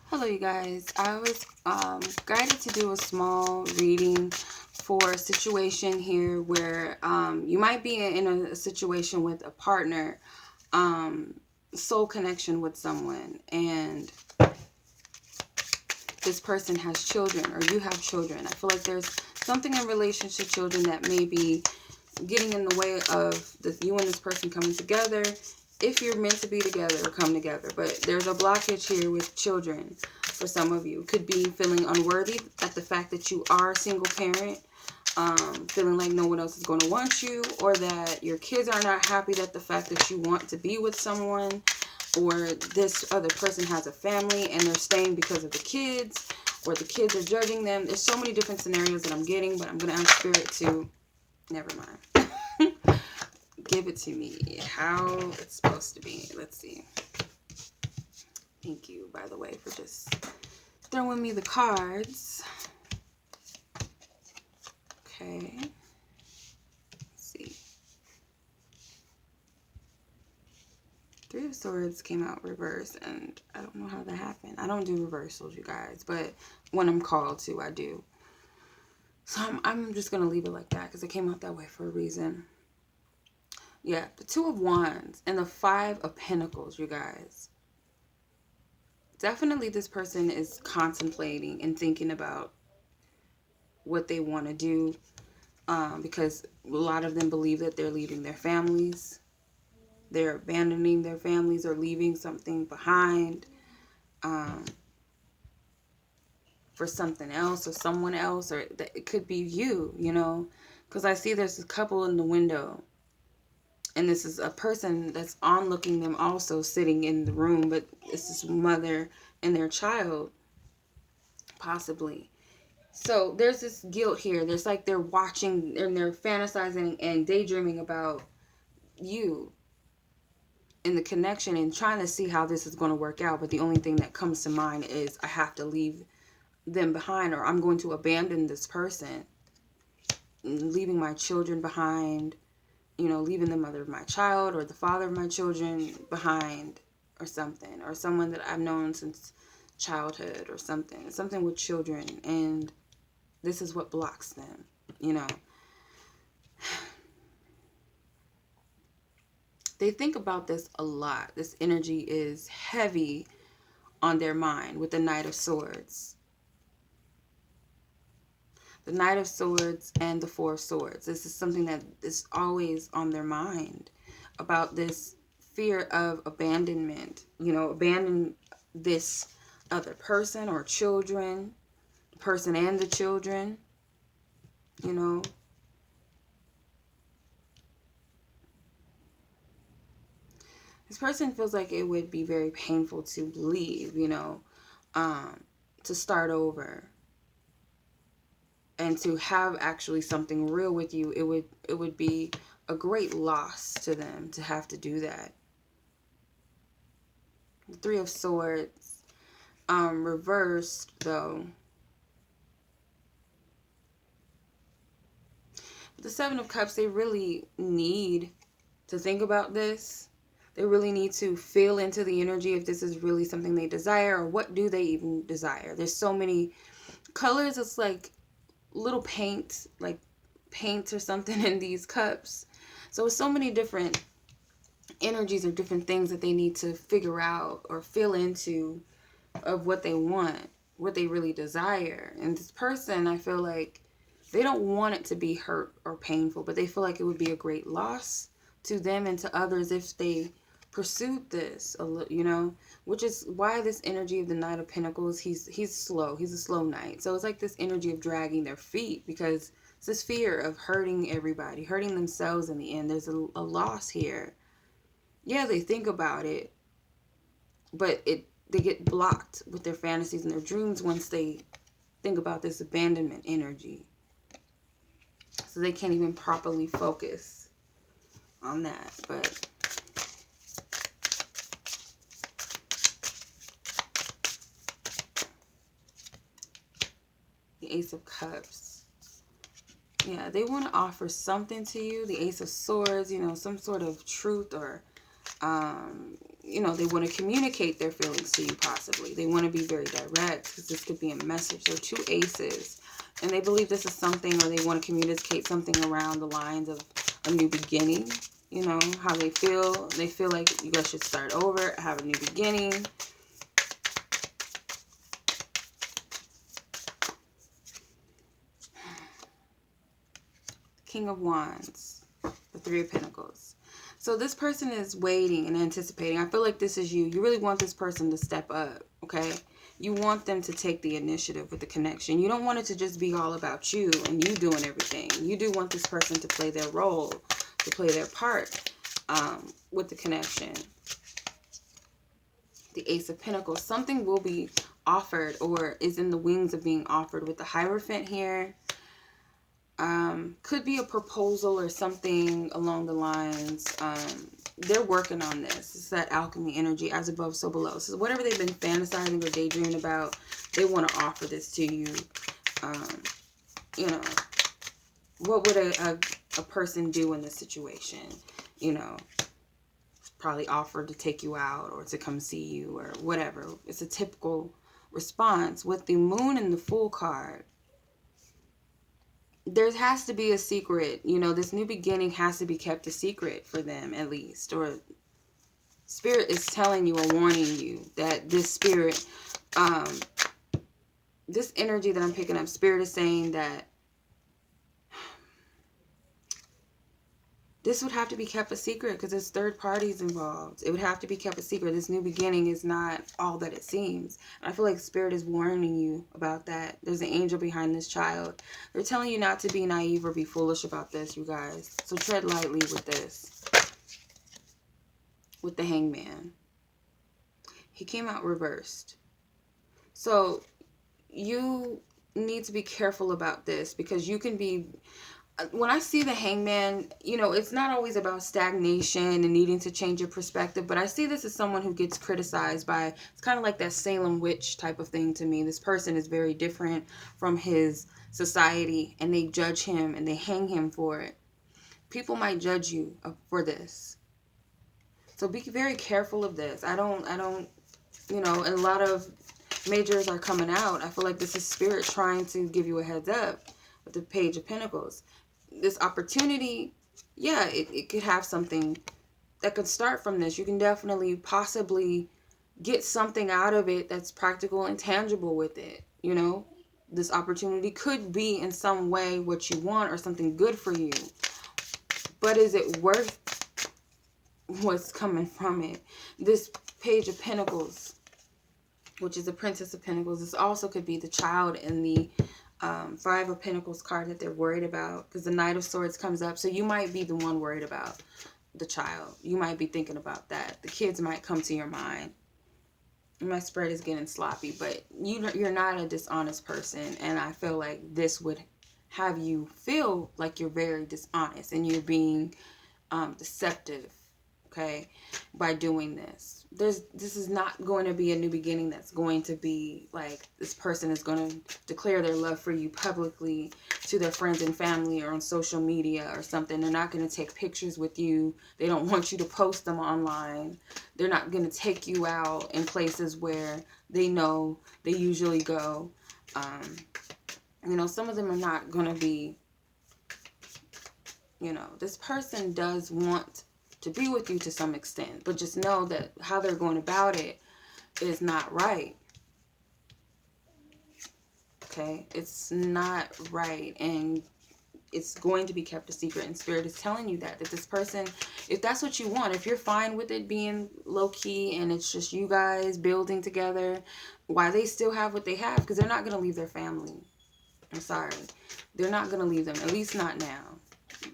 Hello, you guys. I was guided to do a small reading for a situation here where you might be in a situation with a partner, soul connection with someone, and this person has children or you have children. I feel like there's something in relation to children that may be getting in the way of you and this person coming together, if you're meant to be together or come together. But there's a blockage here with children for some of you. Could be feeling unworthy at the fact that you are a single parent, feeling like no one else is going to want you, or that your kids are not happy at the fact that you want to be with someone, or this other person has a family and they're staying because of the kids, or the kids are judging them. There's so many different scenarios that I'm getting, but I'm going to ask Spirit to, never mind. Give it to me how it's supposed to be. Let's see. Thank you, by the way, for just throwing me the cards. Okay. Let's see. Three of Swords came out reverse, and I don't know how that happened. I don't do reversals, you guys, but when I'm called to, I do. So I'm just going to leave it like that because it came out that way for a reason. Yeah, the Two of Wands and the Five of Pentacles, you guys. Definitely this person is contemplating and thinking about what they want to do, because a lot of them believe that they're leaving their families. They're abandoning their families or leaving something behind for something else or someone else, or it could be you, you know, because I see there's a couple in the window. And this is a person that's onlooking them also sitting in the room, but this is mother and their child, possibly. So there's this guilt here. There's like they're watching and they're fantasizing and daydreaming about you in the connection and trying to see how this is going to work out. But the only thing that comes to mind is I have to leave them behind, or I'm going to abandon this person, leaving my children behind, you know, leaving the mother of my child or the father of my children behind, or something, or someone that I've known since childhood, or something with children, and this is what blocks them, you know. They think about this a lot. This energy is heavy on their mind with the Knight of Swords. The Knight of Swords and the Four of Swords. This is something that is always on their mind, about this fear of abandonment. You know, abandon this other person or children, the person and the children, you know. This person feels like it would be very painful to leave, you know, to start over. And to have actually something real with you, it would be a great loss to them to have to do that. The Three of Swords, reversed though. The Seven of Cups, they really need to think about this. They really need to feel into the energy if this is really something they desire, or what do they even desire. There's so many colors. It's like little paint, like paint or something in these cups. So it's so many different energies or different things that they need to figure out or feel into of what they want, what they really desire. And this person, I feel like they don't want it to be hurt or painful, but they feel like it would be a great loss to them and to others if they pursued this, you know, which is why this energy of the Knight of Pentacles, he's slow. He's a slow knight. So it's like this energy of dragging their feet, because it's this fear of hurting everybody, hurting themselves in the end. There's a loss here. Yeah, they think about it, but they get blocked with their fantasies and their dreams once they think about this abandonment energy. So they can't even properly focus on that. But the Ace of Cups. Yeah, they want to offer something to you. The Ace of Swords, you know, some sort of truth or, they want to communicate their feelings to you possibly. They want to be very direct because this could be a message. There are 2 aces. And they believe this is something, or they want to communicate something around the lines of a new beginning. How they feel. They feel like you guys should start over, have a new beginning. King of Wands, the 3 of Pentacles. So this person is waiting and anticipating. I feel like this is you. You really want this person to step up, okay? You want them to take the initiative with the connection. You don't want it to just be all about you and you doing everything. You do want this person to play their role, to play their part with the connection. The Ace of Pentacles. Something will be offered or is in the wings of being offered with the Hierophant here. Could be a proposal or something along the lines. They're working on this. It's that alchemy energy, as above, so below. So whatever they've been fantasizing or daydreaming about, they want to offer this to you. What would a person do in this situation? Probably offer to take you out or to come see you or whatever. It's a typical response. With the Moon and the Fool card, there has to be a secret. This new beginning has to be kept a secret for them, at least. Or Spirit is telling you or warning you that this spirit, this energy that I'm picking up, Spirit is saying that this would have to be kept a secret because there's 3rd parties involved. It would have to be kept a secret. This new beginning is not all that it seems. I feel like Spirit is warning you about that. There's an angel behind this child. They're telling you not to be naive or be foolish about this, you guys. So tread lightly with this. With the Hangman. He came out reversed. So you need to be careful about this because you can be... When I see the Hangman, it's not always about stagnation and needing to change your perspective, but I see this as someone who gets criticized by, it's kind of like that Salem witch type of thing to me. This person is very different from his society and they judge him and they hang him for it. People might judge you for this. So be very careful of this. I don't, and a lot of majors are coming out. I feel like this is Spirit trying to give you a heads up with the Page of Pentacles. This opportunity, yeah, it could have something that could start from this. You can definitely possibly get something out of it that's practical and tangible with it. This opportunity could be in some way what you want or something good for you. But is it worth what's coming from it? This Page of Pentacles, which is the Princess of Pentacles, this also could be the child in the 5 of Pentacles card that they're worried about, because the Knight of Swords comes up. So you might be the one worried about the child. You might be thinking about that. The kids might come to your mind. My spread is getting sloppy, but you're not a dishonest person, and I feel like this would have you feel like you're very dishonest and you're being deceptive, okay, by doing this. This is not going to be a new beginning that's going to be like this person is going to declare their love for you publicly to their friends and family or on social media or something. They're not going to take pictures with you. They don't want you to post them online. They're not going to take you out in places where they know they usually go. Some of them are not going to be, this person does want to be with you to some extent, but just know that how they're going about it is not right. Okay, it's not right, and it's going to be kept a secret, and Spirit is telling you that this person, if that's what you want, if you're fine with it being low-key and it's just you guys building together, why they still have what they have, because they're not going to leave their family. I'm sorry, they're not going to leave them, at least not now.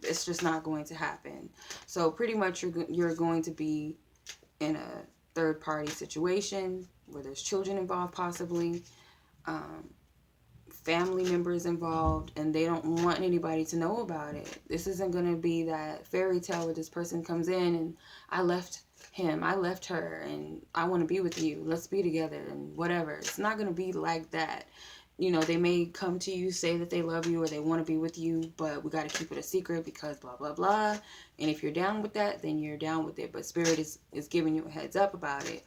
It's just not going to happen. So pretty much you're going to be in a third-party situation where there's children involved, possibly family members involved, and they don't want anybody to know about it. This isn't going to be that fairy tale where this person comes in and I left him, I left her, and I want to be with you, let's be together and whatever. It's not going to be like that. You know, they may come to you, say that they love you or they want to be with you, but we got to keep it a secret because blah, blah, blah. And if you're down with that, then you're down with it. But Spirit is giving you a heads up about it,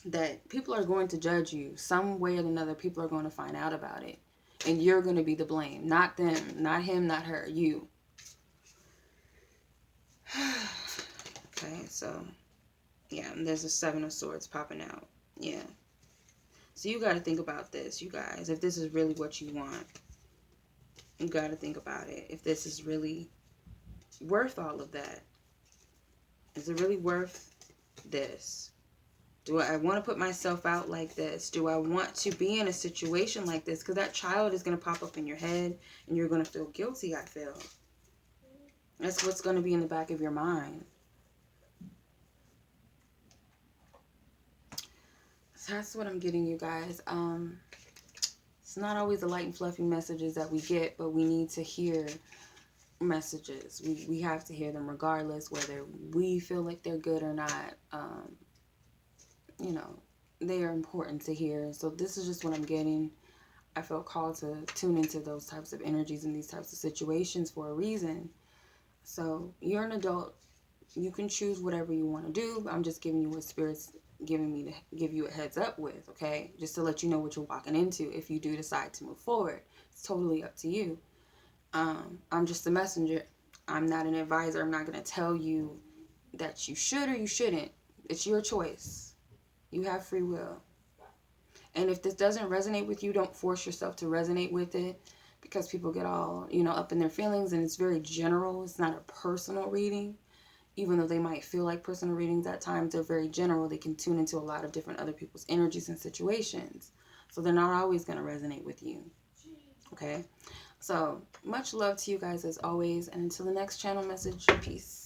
that people are going to judge you. Some way or another, people are going to find out about it. And you're going to be the blame. Not them, not him, not her, you. Okay, so, yeah, and there's a 7 of Swords popping out. Yeah. So you got to think about this, you guys. If this is really what you want, you got to think about it. If this is really worth all of that. Is it really worth this? Do I want to put myself out like this? Do I want to be in a situation like this? Because that child is going to pop up in your head and you're going to feel guilty, I feel. That's what's going to be in the back of your mind. So that's what I'm getting, you guys. It's not always the light and fluffy messages that we get, but we need to hear messages. We have to hear them regardless, whether we feel like they're good or not. You know, they are important to hear. So this is just what I'm getting. I felt called to tune into those types of energies and these types of situations for a reason. So you're an adult. You can choose whatever you want to do. I'm just giving you what Spirit's giving me to give you a heads up with, okay? Just to let you know what you're walking into if you do decide to move forward. It's totally up to you. I'm just a messenger. I'm not an advisor. I'm not going to tell you that you should or you shouldn't. It's your choice. You have free will. And if this doesn't resonate with you, don't force yourself to resonate with it, because people get all, you know, up in their feelings, and it's very general. It's not a personal reading. Even though they might feel like personal readings at times, they're very general. They can tune into a lot of different other people's energies and situations. So they're not always going to resonate with you. Okay? So much love to you guys as always. And until the next channel message, peace.